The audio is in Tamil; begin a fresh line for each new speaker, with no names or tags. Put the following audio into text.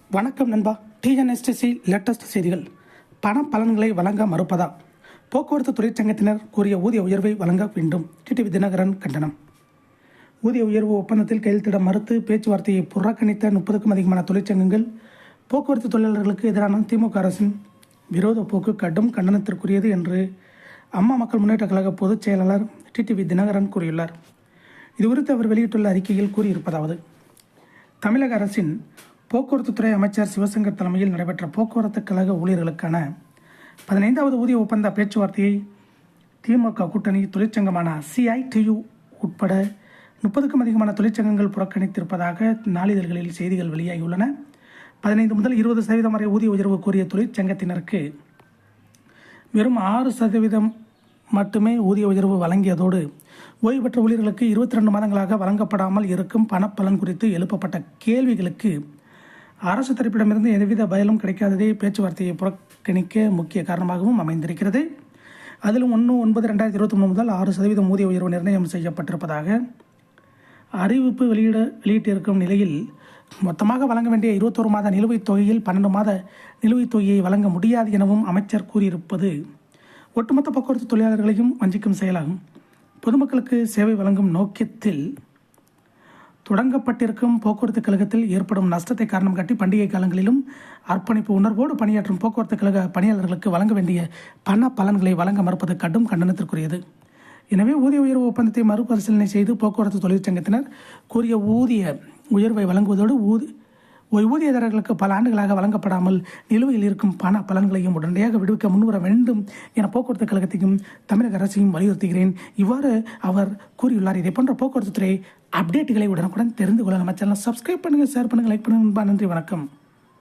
வணக்கம் நண்பா. டிஎன்எஸ்டிசி லேட்டஸ்ட் செய்திகள். பண பலன்களை வழங்க மறுப்பதா? போக்குவரத்து தொழிற்சங்கத்தினர் கூறிய ஊதிய உயர்வை வழங்க வேண்டும். டிடிவி தினகரன் கண்டனம். ஊதிய உயர்வு ஒப்பந்தத்தில் கையெழுத்திட மறுத்து பேச்சுவார்த்தையை புறக்கணித்த 30க்கும் அதிகமான தொழிற்சங்கங்கள் போக்குவரத்து தொழிலாளர்களுக்கு எதிரான திமுக அரசின் விரோத போக்கு கடும் கண்டனத்திற்குரியது என்று அம்மா மக்கள் முன்னேற்ற கழக பொதுச் செயலாளர் டிடிவி தினகரன் கூறியுள்ளார். இதுகுறித்து அவர் வெளியிட்டுள்ள அறிக்கையில் கூறியிருப்பதாவது: தமிழக அரசின் போக்குவரத்துத்துறை அமைச்சர் சிவசங்கர் தலைமையில் நடைபெற்ற போக்குவரத்து கழக ஊழியர்களுக்கான 15வது ஊதிய ஒப்பந்த பேச்சுவார்த்தையை திமுக கூட்டணி தொழிற்சங்கமான CITU உட்பட 30க்கும் அதிகமான தொழிற்சங்கங்கள் புறக்கணித்திருப்பதாக நாளிதழ்களில் செய்திகள் வெளியாகியுள்ளன. 15 முதல் 20% வரை ஊதிய உயர்வு கோரிய தொழிற்சங்கத்தினருக்கு வெறும் 6% மட்டுமே ஊதிய உயர்வு வழங்கியதோடு ஓய்வு பெற்ற ஊழியர்களுக்கு 22 மாதங்களாக வழங்கப்படாமல் இருக்கும் பணப்பலன் குறித்து எழுப்பப்பட்ட கேள்விகளுக்கு அரசு தரப்பிடமிருந்து எந்தவித பதிலும் கிடைக்காததே பேச்சுவார்த்தையை புறக்கணிக்க முக்கிய காரணமாகவும் அமைந்திருக்கிறது. அதிலும் 1/9/2023 முதல் 6% ஊதிய உயர்வு நிர்ணயம் செய்யப்பட்டிருப்பதாக அறிவிப்பு வெளியிட்டிருக்கும் நிலையில் மொத்தமாக வழங்க வேண்டிய 21 மாத நிலுவைத் தொகையில் 12 மாத நிலுவைத் தொகையை வழங்க முடியாது எனவும் அமைச்சர் கூறியிருப்பது ஒட்டுமொத்த போக்குவரத்து தொழிலாளர்களையும் வஞ்சிக்கும் செயலாகும். பொதுமக்களுக்கு சேவை வழங்கும் நோக்கத்தில் தொடங்கப்பட்டிருக்கும் போக்குவரத்து கழகத்தில் ஏற்படும் நஷ்டத்தை காரணம் காட்டி பண்டிகை காலங்களிலும் அர்ப்பணிப்பு உணர்வோடு பணியாற்றும் போக்குவரத்து கழக பணியாளர்களுக்கு வழங்க வேண்டிய பண பலன்களை வழங்க மறுப்பது கடும் கண்டனத்திற்குரியது. எனவே ஊதிய உயர்வு ஒப்பந்தத்தை மறுபரிசீலனை செய்து போக்குவரத்து தொழிற்சங்கத்தினர் கூறிய ஊதிய உயர்வை வழங்குவதோடு ஓய்வூதியதாரர்களுக்கு பல ஆண்டுகளாக வழங்கப்படாமல் நிலுவையில் இருக்கும் பண பலன்களையும் உடனடியாக விடுவிக்க முன்வர வேண்டும் என போக்குவரத்து கழகத்தையும் தமிழக அரசையும் வலியுறுத்துகிறேன். இவ்வாறு அவர் கூறியுள்ளார். இதே போன்ற போக்குவரத்து துறை அப்டேட்டுகளை உடனுக்குடன் தெரிந்து கொள்ள நம்ம சேனலை சப்ஸ்கிரைப் பண்ணுங்கள், ஷேர் பண்ணுங்கள், லைக் பண்ணுங்கள். நன்றி, வணக்கம்.